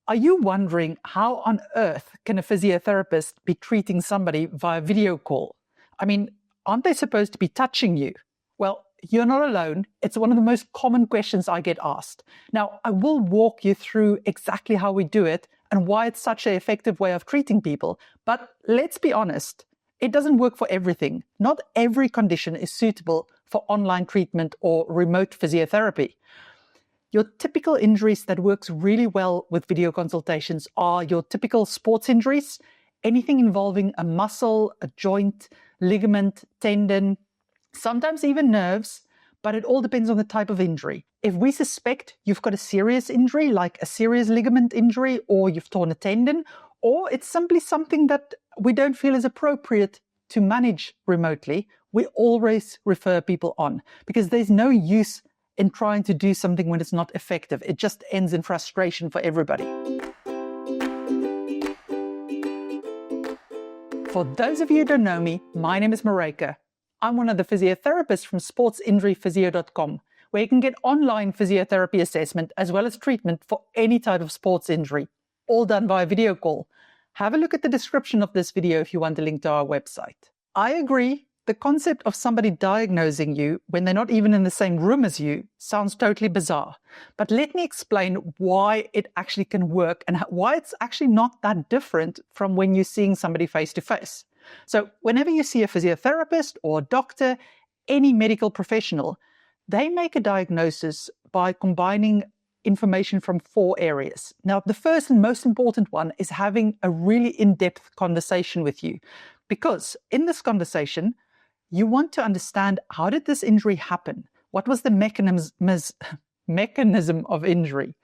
Are you wondering how on earth can a physiotherapist be treating somebody via video call? I mean, aren't they supposed to be touching you? Well, you're not alone. It's one of the most common questions I get asked. Now, I will walk you through exactly how we do it and why it's such an effective way of treating people. But let's be honest, it doesn't work for everything. Not every condition is suitable for online treatment or remote physiotherapy. Your typical injuries that works really well with video consultations are your typical sports injuries, anything involving a muscle, a joint, ligament, tendon, sometimes even nerves, but it all depends on the type of injury. If we suspect you've got a serious injury, like a serious ligament injury, or you've torn a tendon, or it's simply something that we don't feel is appropriate to manage remotely, we always refer people on, because there's no use in trying to do something when it's not effective. It just ends in frustration for everybody. For those of you who don't know me, my name is Mareka. I'm one of the physiotherapists from sportsinjuryphysio.com, where you can get online physiotherapy assessment as well as treatment for any type of sports injury, all done via video call. Have a look at the description of this video if you want a link to our website. I agree. The concept of somebody diagnosing you when they're not even in the same room as you sounds totally bizarre. But let me explain why it actually can work and why it's actually not that different from when you're seeing somebody face to face. So whenever you see a physiotherapist or a doctor, any medical professional, they make a diagnosis by combining information from 4 areas. Now, the first and most important one is having a really in-depth conversation with you, because in this conversation, you want to understand, how did this injury happen? What was the mechanism of injury?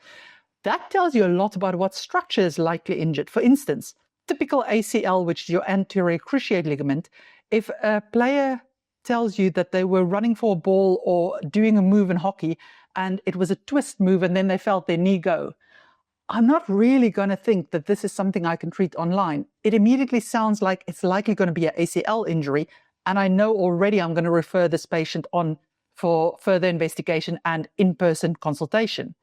That tells you a lot about what structure is likely injured. For instance, typical ACL, which is your anterior cruciate ligament, if a player tells you that they were running for a ball or doing a move in hockey and it was a twist move and then they felt their knee go, I'm not really going to think that this is something I can treat online. It immediately sounds like it's likely going to be an ACL injury, and I know already I'm going to refer this patient on for further investigation and in-person consultation.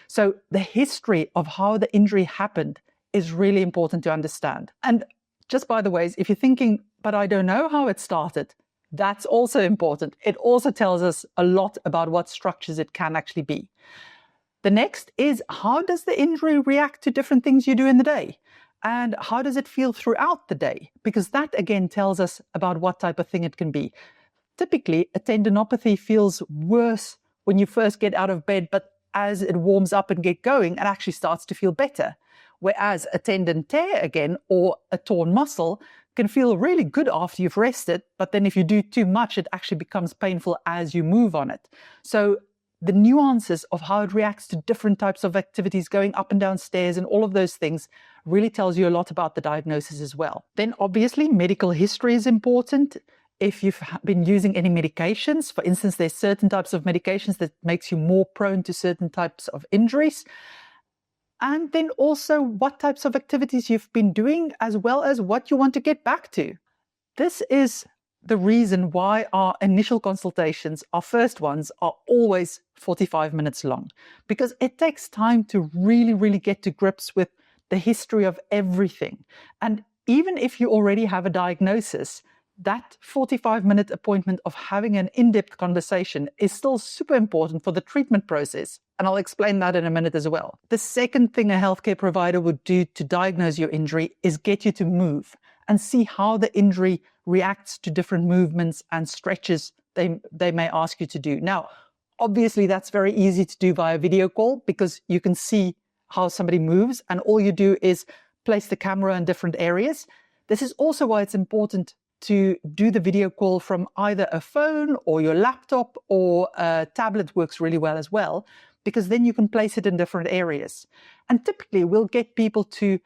So the history of how the injury happened is really important to understand. And just by the way, if you're thinking, but I don't know how it started, that's also important. It also tells us a lot about what structures it can actually be. The next is, how does the injury react to different things you do in the day? And how does it feel throughout the day? Because that, again, tells us about what type of thing it can be. Typically, a tendinopathy feels worse when you first get out of bed, but as it warms up and get going, it actually starts to feel better. Whereas a tendon tear, again, or a torn muscle, can feel really good after you've rested, but then if you do too much, it actually becomes painful as you move on it. So the nuances of how it reacts to different types of activities, going up and down stairs and all of those things, really tells you a lot about the diagnosis as well. Then obviously medical history is important. If you've been using any medications, for instance, there's certain types of medications that makes you more prone to certain types of injuries. And then also what types of activities you've been doing, as well as what you want to get back to. This is the reason why our initial consultations, our first ones, are always 45 minutes long, because it takes time to really get to grips with the history of everything. And even if you already have a diagnosis, that 45-minute appointment of having an in-depth conversation is still super important for the treatment process. And I'll explain that in a minute as well. The second thing a healthcare provider would do to diagnose your injury is get you to move and see how the injury reacts to different movements and stretches they may ask you to do. Now, obviously, that's very easy to do via video call, because you can see how somebody moves and all you do is place the camera in different areas. This is also why it's important to do the video call from either a phone or your laptop, or a tablet works really well as well, because then you can place it in different areas. And typically we'll get people to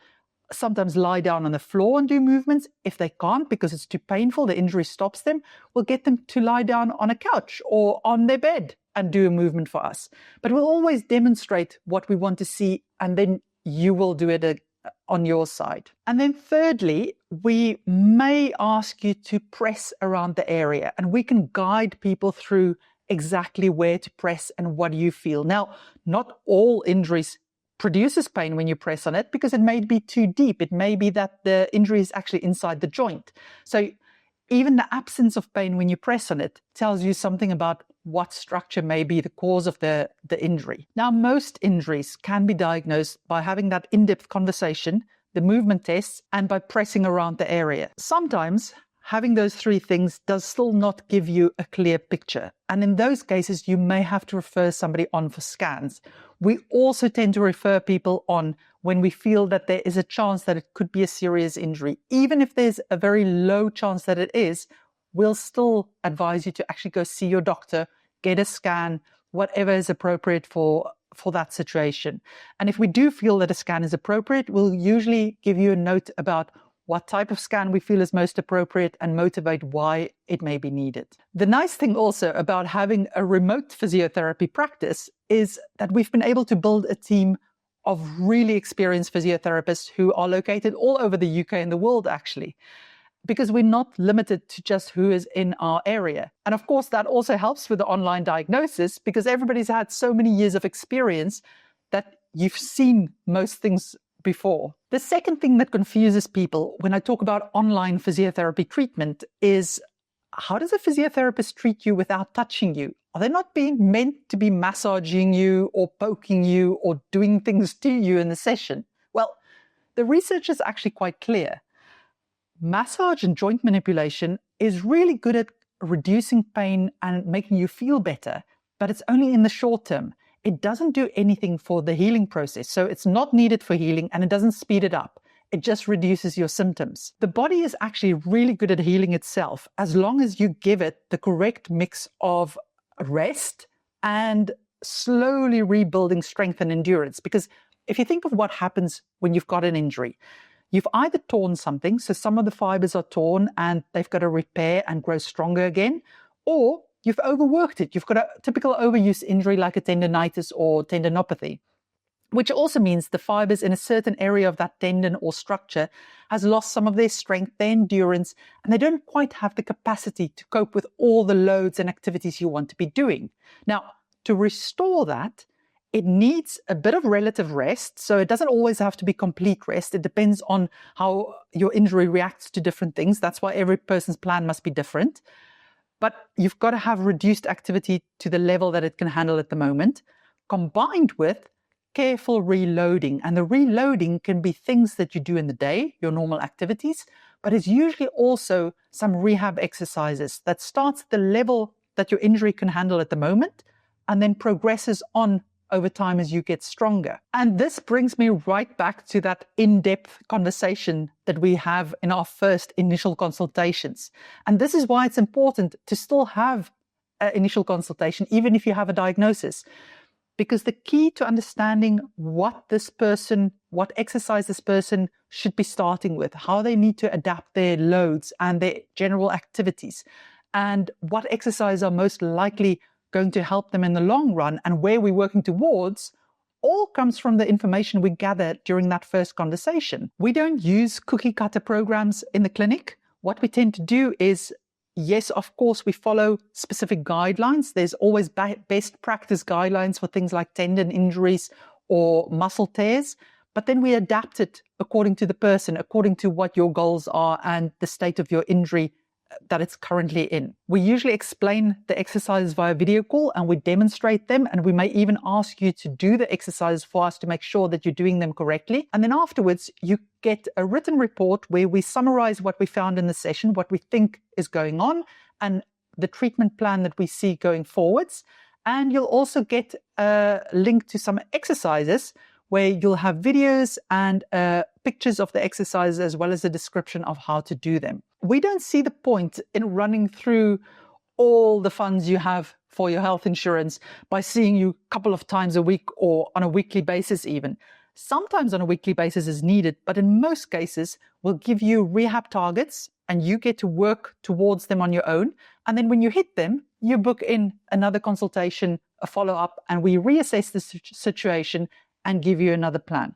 sometimes lie down on the floor and do movements. If they can't because it's too painful, the injury stops them, we'll get them to lie down on a couch or on their bed and do a movement for us. But we'll always demonstrate what we want to see, and then you will do it on your side. And then thirdly, we may ask you to press around the area, and we can guide people through exactly where to press and what you feel. Now, not all injuries produces pain when you press on it because it may be too deep. It may be that the injury is actually inside the joint. So even the absence of pain when you press on it tells you something about what structure may be the cause of the injury. Now, most injuries can be diagnosed by having that in-depth conversation, the movement tests, and by pressing around the area. Sometimes having those three things does still not give you a clear picture. And in those cases, you may have to refer somebody on for scans. We also tend to refer people on when we feel that there is a chance that it could be a serious injury. Even if there's a very low chance that it is, we'll still advise you to actually go see your doctor, get a scan, whatever is appropriate for that situation. And if we do feel that a scan is appropriate, we'll usually give you a note about what type of scan we feel is most appropriate and motivate why it may be needed. The nice thing also about having a remote physiotherapy practice is that we've been able to build a team of really experienced physiotherapists who are located all over the UK and the world, actually, because we're not limited to just who is in our area. And of course, that also helps with the online diagnosis because everybody's had so many years of experience that you've seen most things before. The second thing that confuses people when I talk about online physiotherapy treatment is, how does a physiotherapist treat you without touching you? Are they not being meant to be massaging you or poking you or doing things to you in the session? Well, the research is actually quite clear. Massage and joint manipulation is really good at reducing pain and making you feel better, but it's only in the short term. It doesn't do anything for the healing process. So it's not needed for healing and it doesn't speed it up. It just reduces your symptoms. The body is actually really good at healing itself as long as you give it the correct mix of rest and slowly rebuilding strength and endurance. Because if you think of what happens when you've got an injury, you've either torn something, so some of the fibers are torn and they've got to repair and grow stronger again, or you've overworked it. You've got a typical overuse injury like a tendonitis or tendinopathy, which also means the fibers in a certain area of that tendon or structure has lost some of their strength, their endurance, and they don't quite have the capacity to cope with all the loads and activities you want to be doing. Now, to restore that, it needs a bit of relative rest. So it doesn't always have to be complete rest. It depends on how your injury reacts to different things. That's why every person's plan must be different. But you've got to have reduced activity to the level that it can handle at the moment, combined with careful reloading. And the reloading can be things that you do in the day, your normal activities, but it's usually also some rehab exercises that starts at the level that your injury can handle at the moment and then progresses on over time as you get stronger. And this brings me right back to that in-depth conversation that we have in our first initial consultations. And this is why it's important to still have an initial consultation, even if you have a diagnosis. Because the key to understanding what exercise this person should be starting with, how they need to adapt their loads and their general activities, and what exercises are most likely going to help them in the long run and where we're working towards, all comes from the information we gather during that first conversation. We don't use cookie cutter programs in the clinic. What we tend to do is, yes, of course, we follow specific guidelines. There's always best practice guidelines for things like tendon injuries or muscle tears, but then we adapt it according to the person, according to what your goals are and the state of your injury that it's currently in. We usually explain the exercises via video call and we demonstrate them, and we may even ask you to do the exercises for us to make sure that you're doing them correctly. And then afterwards, you get a written report where we summarize what we found in the session, what we think is going on, and the treatment plan that we see going forwards. And you'll also get a link to some exercises where you'll have videos and pictures of the exercises as well as a description of how to do them. We don't see the point in running through all the funds you have for your health insurance by seeing you a couple of times a week or on a weekly basis even. Sometimes on a weekly basis is needed, but in most cases, we'll give you rehab targets and you get to work towards them on your own. And then when you hit them, you book in another consultation, a follow-up, and we reassess the situation and give you another plan.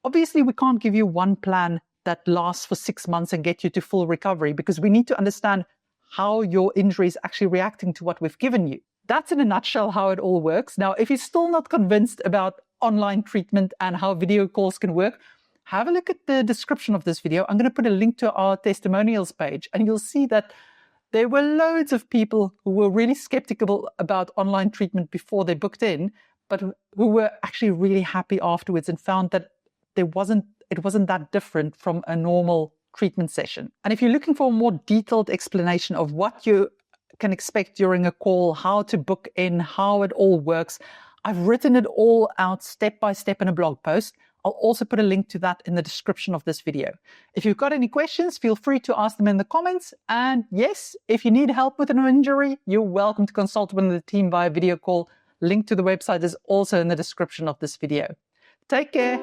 Obviously, we can't give you one plan that lasts for 6 months and get you to full recovery because we need to understand how your injury is actually reacting to what we've given you. That's in a nutshell how it all works. Now, if you're still not convinced about online treatment and how video calls can work, have a look at the description of this video. I'm going to put a link to our testimonials page, and you'll see that there were loads of people who were really skeptical about online treatment before they booked in, but who were actually really happy afterwards and found that it wasn't that different from a normal treatment session. And if you're looking for a more detailed explanation of what you can expect during a call, how to book in, how it all works, I've written it all out step by step in a blog post. I'll also put a link to that in the description of this video. If you've got any questions, feel free to ask them in the comments. And yes, if you need help with an injury, you're welcome to consult with the team via video call. Link to the website is also in the description of this video. Take care.